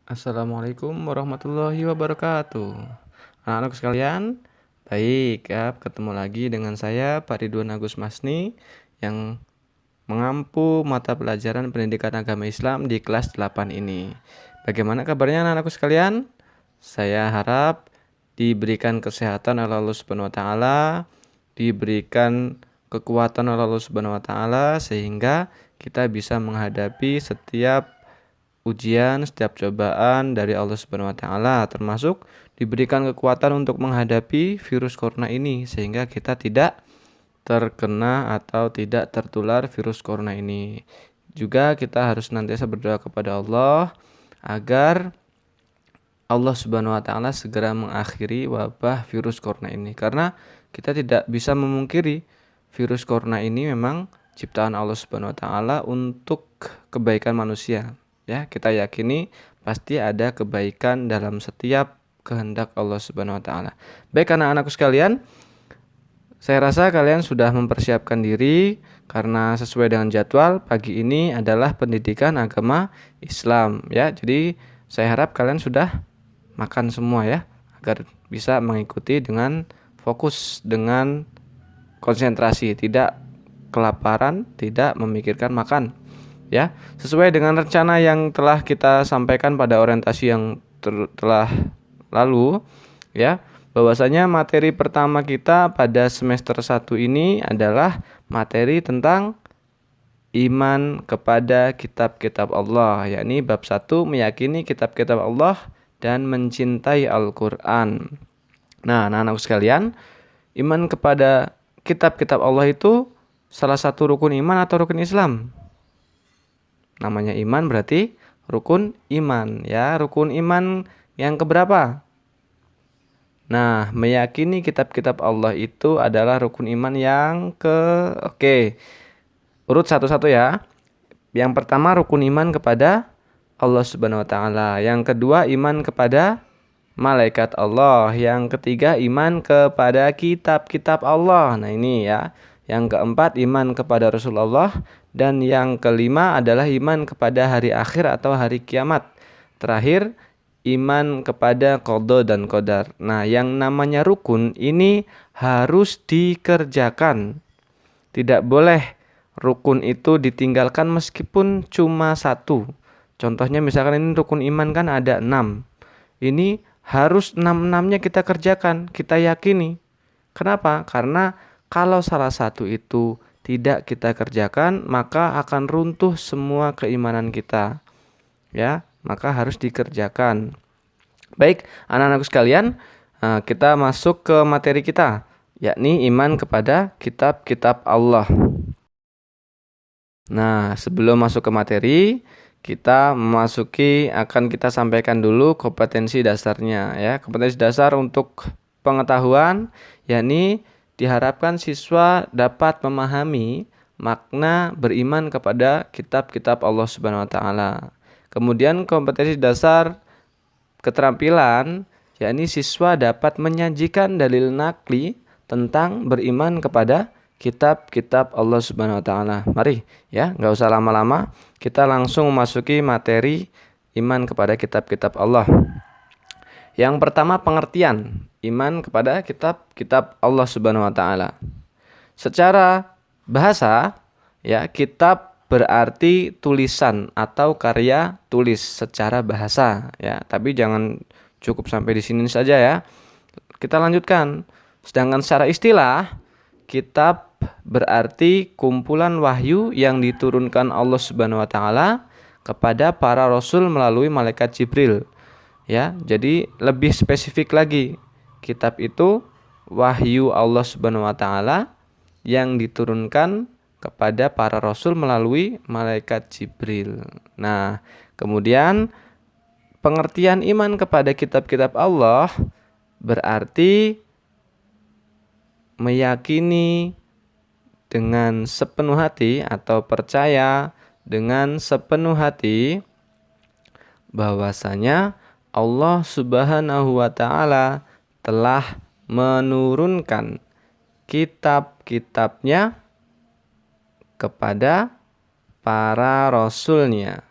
Assalamualaikum warahmatullahi wabarakatuh. Anak-anak sekalian, baik ya, ketemu lagi dengan saya Pak Ridwan Agus Masni yang mengampu mata pelajaran pendidikan agama Islam di kelas 8 ini. Bagaimana kabarnya anak-anakku sekalian? Saya harap diberikan kesehatan oleh Allah Subhanahu wa taala, diberikan kekuatan oleh Allah Subhanahu wa taala sehingga kita bisa menghadapi setiap ujian, setiap cobaan dari Allah Subhanahu wa taala, termasuk diberikan kekuatan untuk menghadapi virus corona ini sehingga kita tidak terkena atau tidak tertular virus corona ini. Juga kita harus senantiasa berdoa kepada Allah agar Allah Subhanahu wa taala segera mengakhiri wabah virus corona ini, karena kita tidak bisa memungkiri virus corona ini memang ciptaan Allah Subhanahu wa taala untuk kebaikan manusia. Ya, kita yakini pasti ada kebaikan dalam setiap kehendak Allah Subhanahu wa taala. Baik anak-anakku sekalian, saya rasa kalian sudah mempersiapkan diri karena sesuai dengan jadwal pagi ini adalah pendidikan agama Islam ya. Jadi saya harap kalian sudah makan semua ya, agar bisa mengikuti dengan fokus, dengan konsentrasi, tidak kelaparan, tidak memikirkan makan ya. Sesuai dengan rencana yang telah kita sampaikan pada orientasi yang telah lalu ya, bahwasanya materi pertama kita pada semester 1 ini adalah materi tentang iman kepada kitab-kitab Allah, yakni bab 1 meyakini kitab-kitab Allah dan mencintai Al-Quran. Nah, anak-anakku sekalian, iman kepada kitab-kitab Allah itu salah satu rukun iman atau rukun Islam? Namanya iman berarti rukun iman ya. Rukun iman yang keberapa? Nah, meyakini kitab-kitab Allah itu adalah rukun iman yang Oke, urut satu-satu ya. Yang pertama rukun iman kepada Allah Subhanahu wa taala. Yang kedua iman kepada malaikat Allah. Yang ketiga iman kepada kitab-kitab Allah. Nah, ini ya. Yang keempat iman kepada Rasulullah, dan yang kelima adalah iman kepada hari akhir atau hari kiamat. Terakhir iman kepada qada dan qadar. Nah, yang namanya rukun ini harus dikerjakan. Tidak boleh rukun itu ditinggalkan meskipun cuma satu. Contohnya misalkan ini rukun iman kan ada 6. Ini harus 6-6-nya kita kerjakan, kita yakini. Kenapa? Karena kalau salah satu itu tidak kita kerjakan, maka akan runtuh semua keimanan kita. Ya, maka harus dikerjakan. Baik, anak-anakku sekalian, kita masuk ke materi kita, yakni iman kepada kitab-kitab Allah. Nah, sebelum masuk ke materi, kita akan kita sampaikan dulu kompetensi dasarnya ya. Kompetensi dasar untuk pengetahuan, yakni diharapkan siswa dapat memahami makna beriman kepada kitab-kitab Allah Subhanahu wa taala. Kemudian kompetensi dasar keterampilan, yakni siswa dapat menyajikan dalil nakli tentang beriman kepada kitab-kitab Allah Subhanahu wa taala. Mari ya, nggak usah lama-lama, kita langsung memasuki materi iman kepada kitab-kitab Allah. Yang pertama pengertian iman kepada kitab-kitab Allah Subhanahu wa taala. Secara bahasa ya, kitab berarti tulisan atau karya tulis secara bahasa ya. Tapi jangan cukup sampai di sini saja ya. Kita lanjutkan. Sedangkan secara istilah, kitab berarti kumpulan wahyu yang diturunkan Allah Subhanahu wa taala kepada para rasul melalui malaikat Jibril. Ya, jadi lebih spesifik lagi. Kitab itu wahyu Allah Subhanahu wa taala yang diturunkan kepada para rasul melalui malaikat Jibril. Nah, kemudian pengertian iman kepada kitab-kitab Allah berarti meyakini dengan sepenuh hati atau percaya dengan sepenuh hati bahwasanya Allah Subhanahu wa taala telah menurunkan kitab-kitabnya kepada para rasulnya.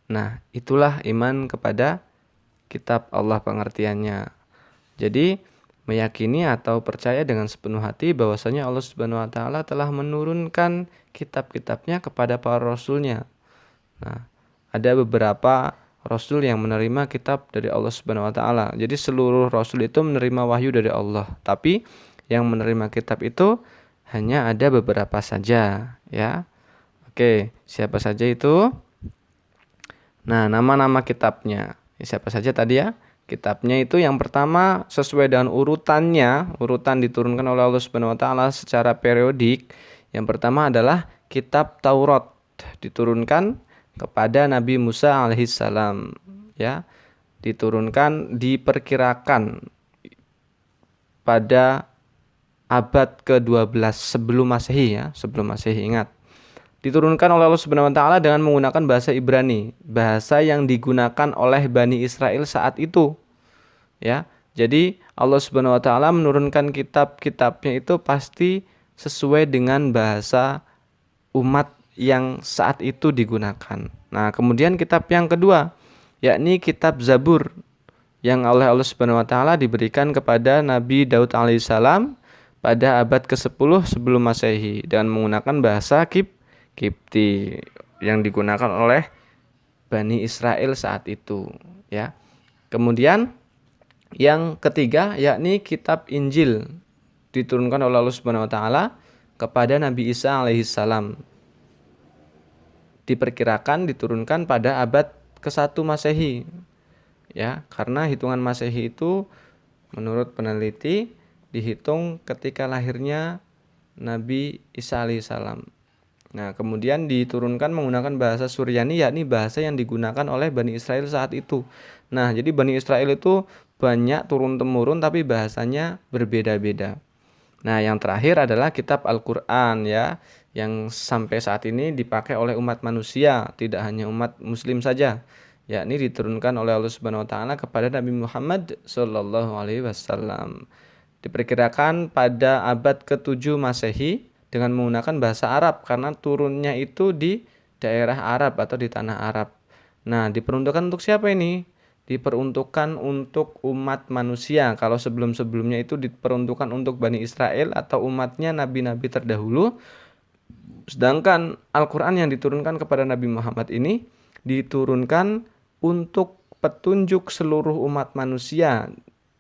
Nah, itulah iman kepada kitab Allah pengertiannya. Jadi, meyakini atau percaya dengan sepenuh hati bahwasanya Allah Subhanahu wa taala telah menurunkan kitab-kitabnya kepada para rasulnya. Nah, ada beberapa rasul yang menerima kitab dari Allah Subhanahu wa taala. Jadi seluruh rasul itu menerima wahyu dari Allah, tapi yang menerima kitab itu hanya ada beberapa saja, ya. Oke, siapa saja itu? Nah, nama-nama kitabnya. Siapa saja tadi ya? Kitabnya itu yang pertama sesuai dengan urutannya, urutan diturunkan oleh Allah Subhanahu wa taala secara periodik. Yang pertama adalah kitab Taurat, diturunkan kepada Nabi Musa alaihissalam, ya. Diturunkan diperkirakan pada abad ke-12 sebelum Masehi, ya, sebelum Masehi, ingat. Diturunkan oleh Allah Subhanahu wa taala dengan menggunakan bahasa Ibrani, bahasa yang digunakan oleh Bani Israel saat itu, ya. Jadi Allah Subhanahu wa taala menurunkan kitab-kitabnya itu pasti sesuai dengan bahasa umat yang saat itu digunakan. Nah, kemudian kitab yang kedua, yakni kitab Zabur, yang oleh Allah Subhanahu wa taala diberikan kepada Nabi Daud alaihissalam pada abad ke-10 sebelum Masehi dan menggunakan bahasa Kipti yang digunakan oleh Bani Israel saat itu, ya. Kemudian yang ketiga yakni kitab Injil, diturunkan oleh Allah Subhanahu wa taala kepada Nabi Isa alaihissalam. Diperkirakan diturunkan pada abad ke-1 Masehi, ya, karena hitungan Masehi itu menurut peneliti dihitung ketika lahirnya Nabi Isa alaihissalam. Nah, kemudian diturunkan menggunakan bahasa Suryani, yakni bahasa yang digunakan oleh Bani Israel saat itu. Nah, jadi Bani Israel itu banyak turun-temurun tapi bahasanya berbeda-beda. Nah, yang terakhir adalah kitab Al-Quran, ya, yang sampai saat ini dipakai oleh umat manusia, tidak hanya umat muslim saja, yakni diturunkan oleh Allah Subhanahu wa taala kepada Nabi Muhammad sallallahu alaihi wasallam. Diperkirakan pada abad ke-7 Masehi dengan menggunakan bahasa Arab karena turunnya itu di daerah Arab atau di tanah Arab. Nah, diperuntukkan untuk siapa ini? Diperuntukkan untuk umat manusia. Kalau sebelum-sebelumnya itu diperuntukkan untuk Bani Israel atau umatnya nabi-nabi terdahulu. Sedangkan Al-Quran yang diturunkan kepada Nabi Muhammad ini diturunkan untuk petunjuk seluruh umat manusia,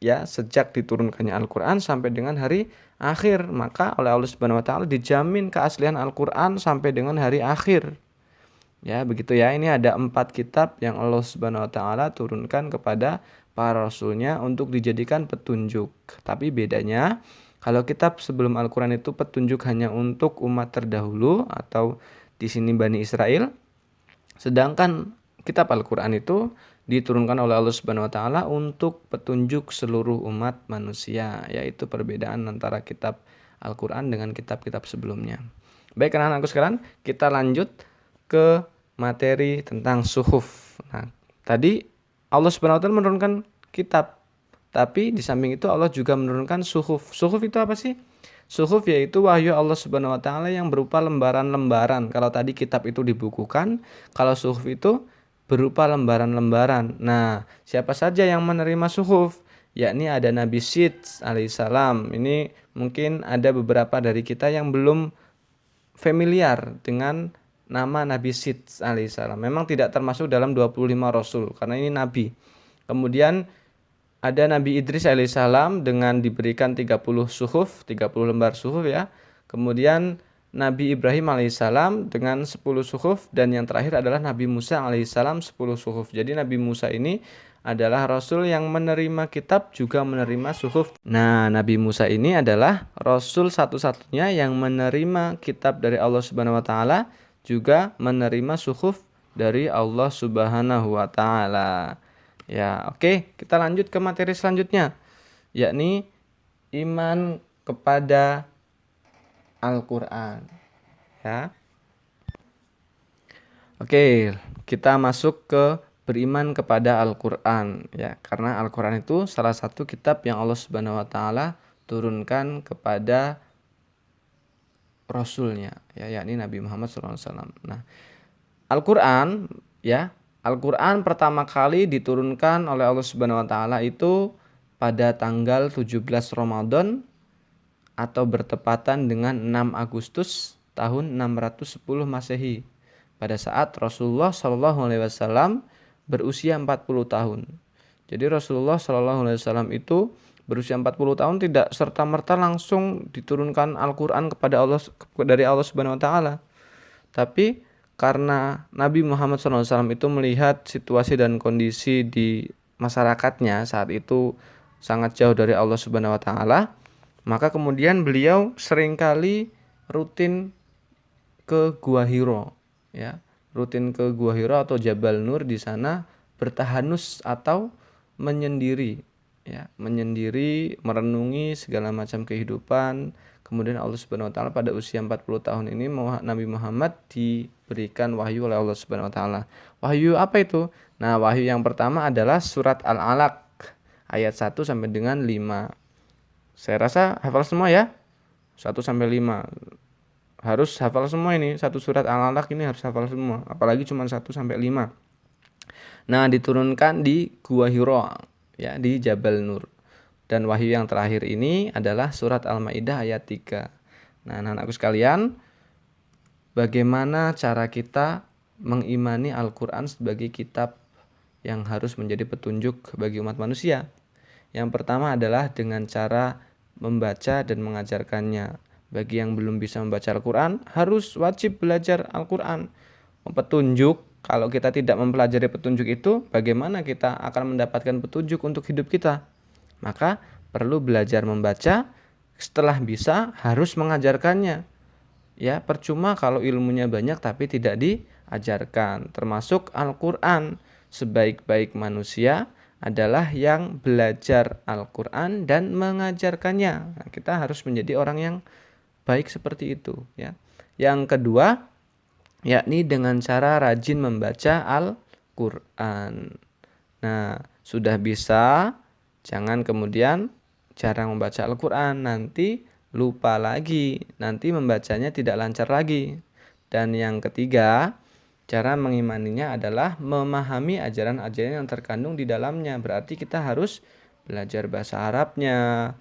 ya, sejak diturunkannya Al-Quran sampai dengan hari akhir. Maka oleh Allah Subhanahu wa taala dijamin keaslian Al-Quran sampai dengan hari akhir. Ya, begitu ya. Ini ada 4 kitab yang Allah Subhanahu wa taala turunkan kepada para rasulnya untuk dijadikan petunjuk. Tapi bedanya, kalau kitab sebelum Al-Quran itu petunjuk hanya untuk umat terdahulu atau di sini Bani Israel. Sedangkan kitab Al-Quran itu diturunkan oleh Allah Subhanahu wa taala untuk petunjuk seluruh umat manusia, yaitu perbedaan antara kitab Al-Quran dengan kitab-kitab sebelumnya. Baik, anak-anakku sekalian, kita lanjut ke materi tentang suhuf. Nah, tadi Allah Subhanahu wa taala menurunkan kitab, tapi di samping itu Allah juga menurunkan suhuf. Suhuf itu apa sih? Suhuf yaitu wahyu Allah Subhanahu wa taala yang berupa lembaran-lembaran. Kalau tadi kitab itu dibukukan, kalau suhuf itu berupa lembaran-lembaran. Nah, siapa saja yang menerima suhuf? Yakni ada Nabi Syed alaihissalam. Ini mungkin ada beberapa dari kita yang belum familiar dengan nama Nabi Syed alaihissalam. Memang tidak termasuk dalam 25 rasul karena ini nabi. Kemudian ada Nabi Idris alaihissalam dengan diberikan 30 suhuf, 30 lembar suhuf, ya. Kemudian Nabi Ibrahim alaihissalam dengan 10 suhuf, dan yang terakhir adalah Nabi Musa alaihissalam 10 suhuf. Jadi Nabi Musa ini adalah rasul yang menerima kitab juga menerima suhuf. Nah, Nabi Musa ini adalah rasul satu-satunya yang menerima kitab dari Allah Subhanahu wa taala juga menerima suhuf dari Allah Subhanahu wa taala. Ya, oke, kita lanjut ke materi selanjutnya, yakni iman kepada Al-Quran, ya. Oke, kita masuk ke beriman kepada Al-Quran, ya, karena Al-Quran itu salah satu kitab yang Allah Subhanahu wa taala turunkan kepada Rasulnya, ya, yakni Nabi Muhammad SAW. Nah, Al-Quran, ya, Al-Quran pertama kali diturunkan oleh Allah Subhanahu wa Ta'ala itu pada tanggal 17 Ramadan atau bertepatan dengan 6 Agustus tahun 610 Masehi, pada saat Rasulullah Shallallahu Alaihi Wasallam berusia 40 tahun. Jadi Rasulullah Shallallahu Alaihi Wasallam itu berusia 40 tahun tidak serta-merta langsung diturunkan Al-Quran kepada Allah, dari Allah Subhanahu wa Ta'ala. Tapi karena Nabi Muhammad SAW itu melihat situasi dan kondisi di masyarakatnya saat itu sangat jauh dari Allah Subhanahu wa Ta'ala, maka kemudian beliau seringkali rutin ke Gua Hiro, ya, rutin ke Gua Hiro atau Jabal Nur, di sana bertahanus atau menyendiri, ya, menyendiri, merenungi segala macam kehidupan. Kemudian Allah Subhanahu wa Ta'ala pada usia 40 tahun ini Nabi Muhammad diberikan wahyu oleh Allah Subhanahu wa Ta'ala. Wahyu apa itu? Nah, wahyu yang pertama adalah surat Al-Alaq ayat 1 sampai dengan 5. Saya rasa hafal semua ya. 1 sampai 5. Harus hafal semua ini. Satu surat Al-Alaq ini harus hafal semua, apalagi cuma 1 sampai 5. Nah, diturunkan di Gua Hiro, ya, di Jabal Nur. Dan wahyu yang terakhir ini adalah surat Al-Maidah ayat 3. Nah, anak-anakku sekalian, bagaimana cara kita mengimani Al-Quran sebagai kitab yang harus menjadi petunjuk bagi umat manusia? Yang pertama adalah dengan cara membaca dan mengajarkannya. Bagi yang belum bisa membaca Al-Quran, harus wajib belajar Al-Quran. Petunjuk, kalau kita tidak mempelajari petunjuk itu, bagaimana kita akan mendapatkan petunjuk untuk hidup kita? Maka perlu belajar membaca. Setelah bisa, harus mengajarkannya. Ya, percuma kalau ilmunya banyak tapi tidak diajarkan. Termasuk Al-Quran. Sebaik-baik manusia adalah yang belajar Al-Quran dan mengajarkannya. Nah, kita harus menjadi orang yang baik seperti itu, ya. Yang kedua, yakni dengan cara rajin membaca Al-Quran. Nah, sudah bisa, jangan kemudian jarang membaca Al-Quran, nanti lupa lagi, nanti membacanya tidak lancar lagi. Dan yang ketiga, cara mengimaninya adalah memahami ajaran-ajaran yang terkandung di dalamnya. Berarti kita harus belajar bahasa Arabnya,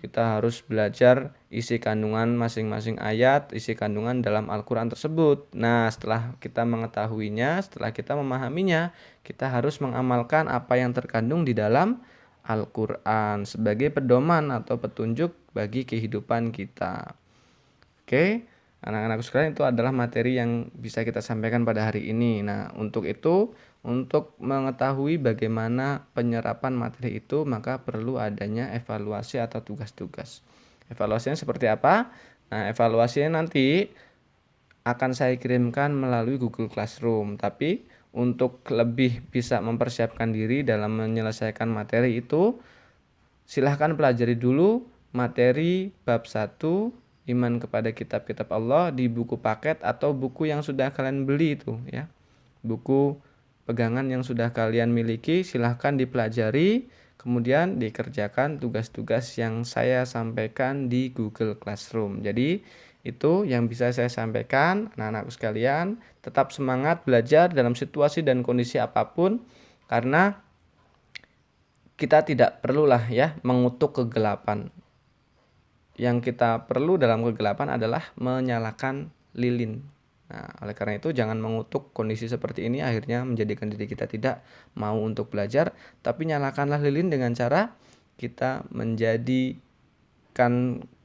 kita harus belajar isi kandungan masing-masing ayat, isi kandungan dalam Al-Quran tersebut. Nah, setelah kita mengetahuinya, setelah kita memahaminya, kita harus mengamalkan apa yang terkandung di dalam Al-Quran sebagai pedoman atau petunjuk bagi kehidupan kita. Oke, anak-anakku sekalian, itu adalah materi yang bisa kita sampaikan pada hari ini. Nah, untuk itu, untuk mengetahui bagaimana penyerapan materi itu, maka perlu adanya evaluasi atau tugas-tugas. Evaluasinya seperti apa? Nah, evaluasinya nanti akan saya kirimkan melalui Google Classroom. Tapi untuk lebih bisa mempersiapkan diri dalam menyelesaikan materi itu, silahkan pelajari dulu materi bab 1 iman kepada kitab-kitab Allah di buku paket atau buku yang sudah kalian beli itu, ya. Buku pegangan yang sudah kalian miliki silahkan dipelajari, kemudian dikerjakan tugas-tugas yang saya sampaikan di Google Classroom. Jadi itu yang bisa saya sampaikan, anak-anakku sekalian. Tetap semangat belajar dalam situasi dan kondisi apapun, karena kita tidak perlulah, ya, mengutuk kegelapan. Yang kita perlu dalam kegelapan adalah menyalakan lilin. Nah, oleh karena itu jangan mengutuk kondisi seperti ini akhirnya menjadikan diri kita tidak mau untuk belajar, tapi nyalakanlah lilin dengan cara kita menjadikan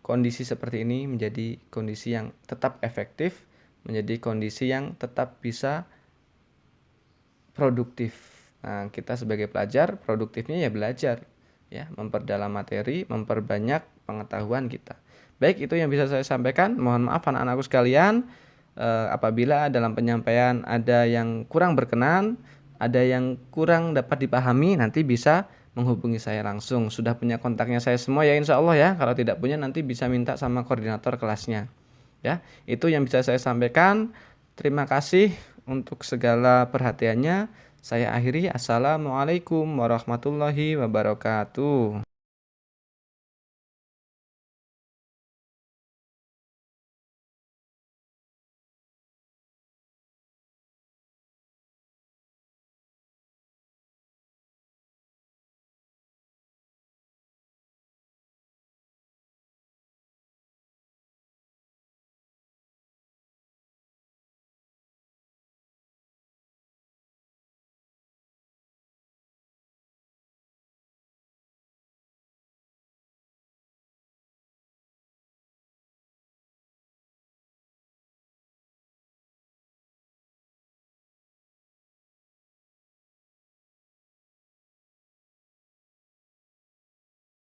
kondisi seperti ini menjadi kondisi yang tetap efektif, menjadi kondisi yang tetap bisa produktif. Nah, kita sebagai pelajar, produktifnya ya belajar, ya, memperdalam materi, memperbanyak pengetahuan kita. Baik, itu yang bisa saya sampaikan. Mohon maaf anak-anakku sekalian, apabila dalam penyampaian ada yang kurang berkenan, ada yang kurang dapat dipahami, nanti bisa menghubungi saya langsung. Sudah punya kontaknya saya semua ya, insya Allah ya. Kalau tidak punya nanti bisa minta sama koordinator kelasnya. Ya, itu yang bisa saya sampaikan. Terima kasih untuk segala perhatiannya. Saya akhiri. Assalamualaikum warahmatullahi wabarakatuh.